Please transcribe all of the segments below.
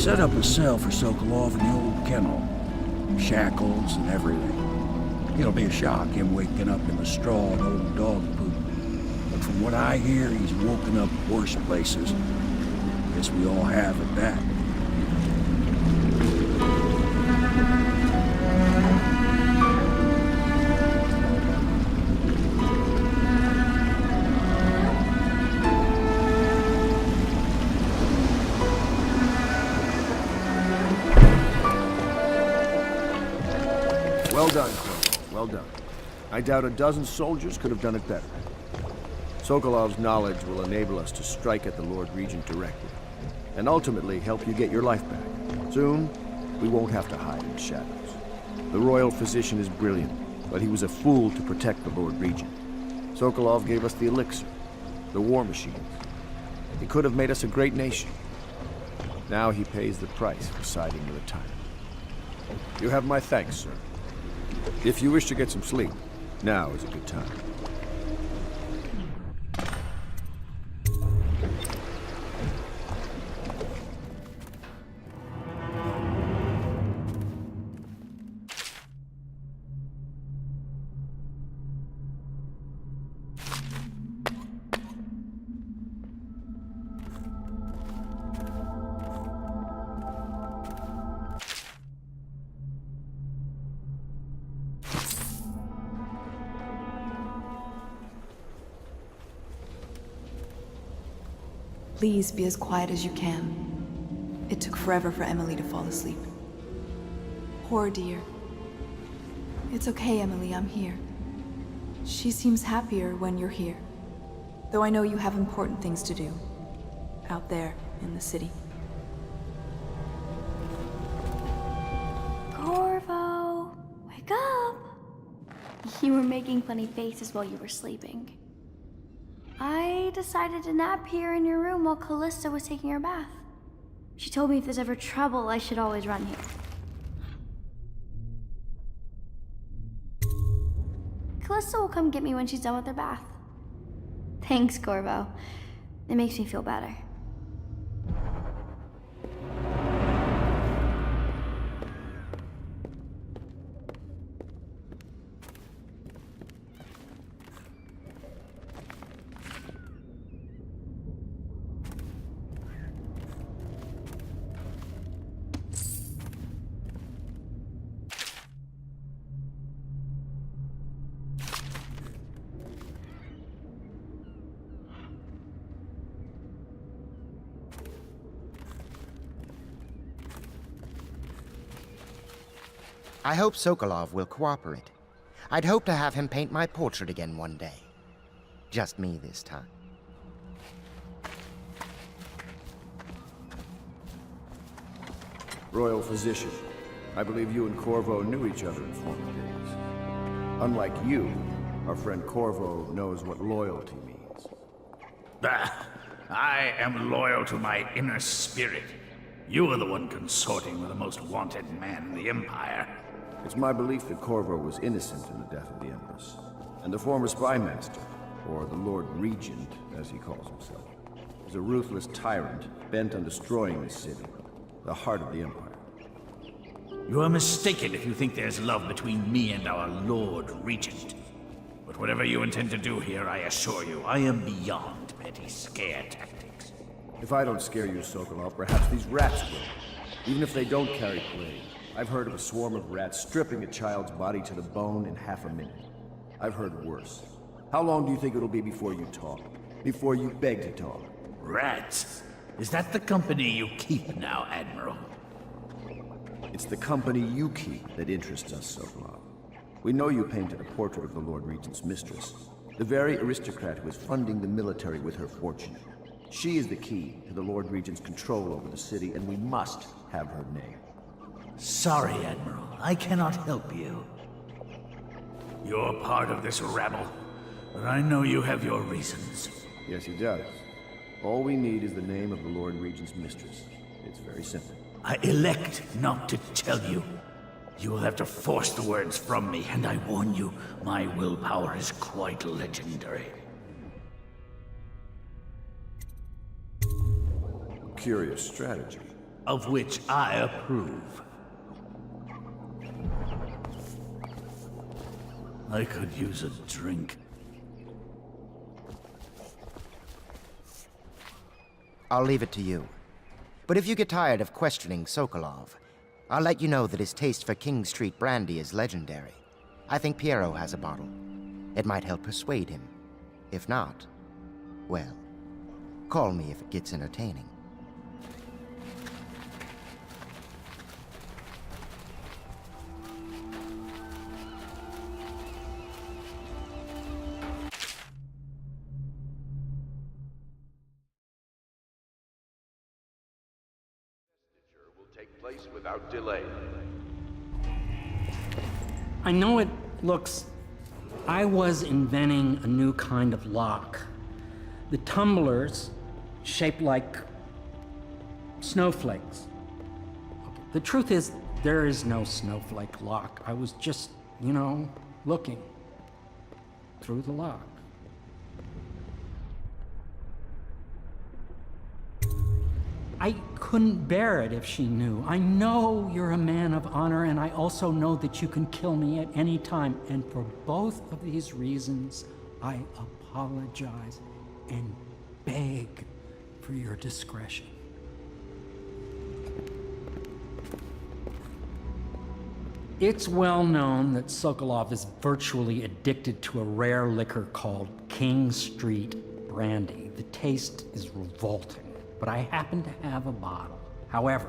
set up a cell for Sokolov in the old kennel. Shackles and everything. It'll be a shock, him waking up in the straw and old dog poop. But from what I hear, he's woken up worse places. Guess we all have at that. Well done, Corvo. Well done. I doubt a dozen soldiers could have done it better. Sokolov's knowledge will enable us to strike at the Lord Regent directly, and ultimately help you get your life back. Soon, we won't have to hide in the shadows. The royal physician is brilliant, but he was a fool to protect the Lord Regent. Sokolov gave us the elixir, the war machines. He could have made us a great nation. Now he pays the price for siding with a tyrant. You have my thanks, sir. If you wish to get some sleep, now is a good time. Please be as quiet as you can. It took forever for Emily to fall asleep. Poor dear. It's okay, Emily, I'm here. She seems happier when you're here. Though I know you have important things to do. Out there, in the city. Corvo, wake up! You were making funny faces while you were sleeping. I decided to nap here in your room while Callista was taking her bath. She told me if there's ever trouble, I should always run here. Callista will come get me when she's done with her bath. Thanks, Corvo. It makes me feel better. I hope Sokolov will cooperate. I'd hope to have him paint my portrait again one day. Just me this time. Royal Physician, I believe you and Corvo knew each other in former days. Unlike you, our friend Corvo knows what loyalty means. I am loyal to my inner spirit. You are the one consorting with the most wanted man in the Empire. It's my belief that Corvo was innocent in the death of the Empress, and the former spy master, or the Lord Regent, as he calls himself, is a ruthless tyrant bent on destroying this city, the heart of the Empire. You are mistaken if you think there's love between me and our Lord Regent. But whatever you intend to do here, I assure you, I am beyond petty scare tactics. If I don't scare you, Sokolov, perhaps these rats will. Even if they don't carry plague. I've heard of a swarm of rats stripping a child's body to the bone in half a minute. I've heard worse. How long do you think it'll be before you talk? Before you beg to talk? Rats? Is that the company you keep now, Admiral? It's the company you keep that interests us, Sokolov. We know you painted a portrait of the Lord Regent's mistress, the very aristocrat who is funding the military with her fortune. She is the key to the Lord Regent's control over the city, and we must have her name. Sorry, Admiral. I cannot help you. You're part of this rabble, but I know you have your reasons. Yes, he does. All we need is the name of the Lord Regent's mistress. It's very simple. I elect not to tell you. You will have to force the words from me, and I warn you, my willpower is quite legendary. Curious strategy. of which I approve. I could use a drink. I'll leave it to you. But if you get tired of questioning Sokolov, I'll let you know that his taste for King Street brandy is legendary. I think Piero has a bottle. It might help persuade him. If not, well, call me if it gets entertaining. Take place without delay. I know it looks... I was inventing a new kind of lock. The tumblers, shaped like snowflakes. The truth is, there is no snowflake lock. I was just, you know, looking through the lock. I couldn't bear it if she knew. I know you're a man of honor, and I also know that you can kill me at any time. And for both of these reasons, I apologize and beg for your discretion. It's well known that Sokolov is virtually addicted to a rare liquor called King Street brandy. The taste is revolting. But I happen to have a bottle. However,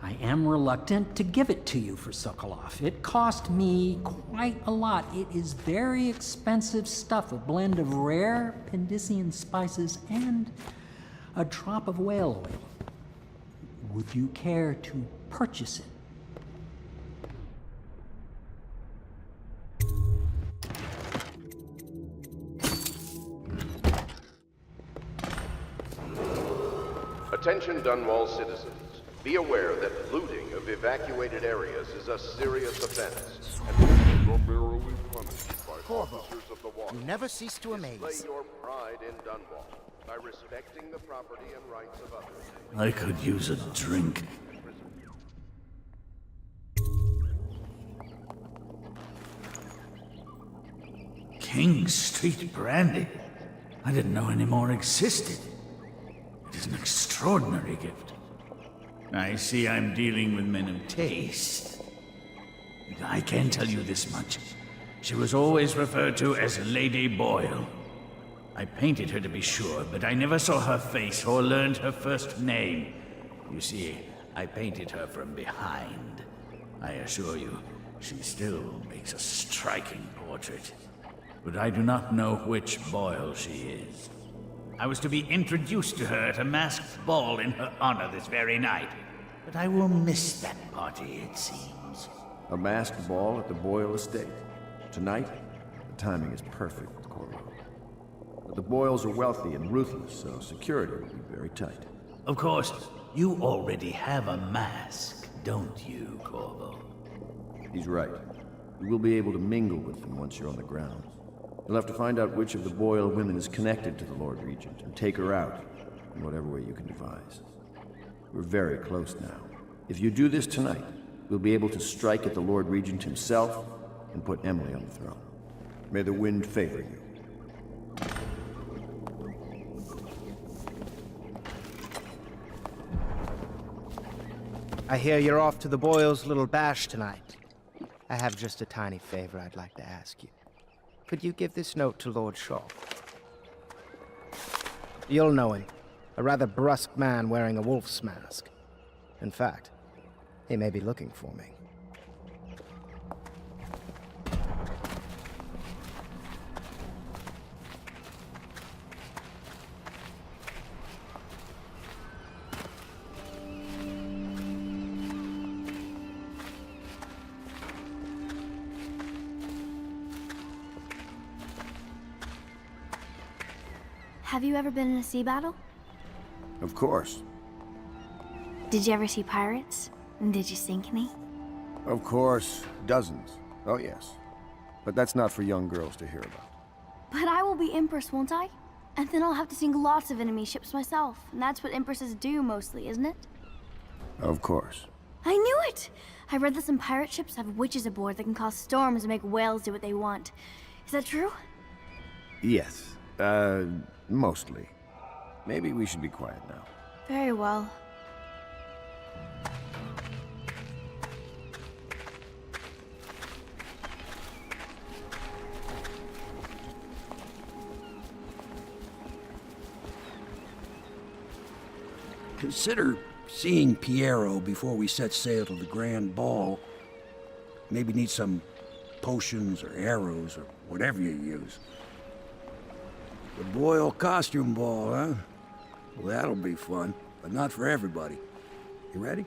I am reluctant to give it to you for Sokolov. It cost me quite a lot. It is very expensive stuff, a blend of rare Pendleto'Ns spices and a drop of whale oil. Would you care to purchase it? Attention Dunwall citizens. Be aware that looting of evacuated areas is a serious offense and will be summarily punished by officers of the watch. You never cease to amaze. Display your pride in Dunwall by respecting the property and rights of others. I could use a drink. King Street brandy? I didn't know any more existed. It is an extraordinary gift. I see I'm dealing with men of taste. I can tell you this much. She was always referred to as Lady Boyle. I painted her to be sure, but I never saw her face or learned her first name. You see, I painted her from behind. I assure you, she still makes a striking portrait. But I do not know which Boyle she is. I was to be introduced to her at a masked ball in her honor this very night. But I will miss that party, it seems. A masked ball at the Boyle estate. Tonight, the timing is perfect, CORVO. But the Boyles are wealthy and ruthless, so security will be very tight. Of course, you already have a mask, don't you, CORVO? He's right. You will be able to mingle with them once you're on the ground. You'll have to find out which of the Boyle women is connected to the Lord Regent and take her out in whatever way you can devise. We're very close now. If you do this tonight, we'll be able to strike at the Lord Regent himself and put Emily on the throne. May the wind favor you. I hear you're off to the Boyles' little bash tonight. I have just a tiny favor I'd like to ask you. Could you give this note to Lord Shaw? You'll know him. A rather brusque man wearing a wolf's mask. In fact, he may be looking for me. Have you ever been in a sea battle? Of course. Did you ever see pirates? And did you sink any? Of course. Dozens. Oh, yes. But that's not for young girls to hear about. But I will be Empress, won't I? And then I'll have to sink lots of enemy ships myself. And that's what Empresses do mostly, isn't it? Of course. I knew it! I read that some pirate ships have witches aboard that can cause storms and make whales do what they want. Is that true? Yes. Mostly. Maybe we should be quiet now. Very well. Consider seeing Piero before we set sail to the grand ball. Maybe need some potions or arrows or whatever you use. The Boyle costume ball, huh? Well, that'll be fun, but not for everybody. You ready?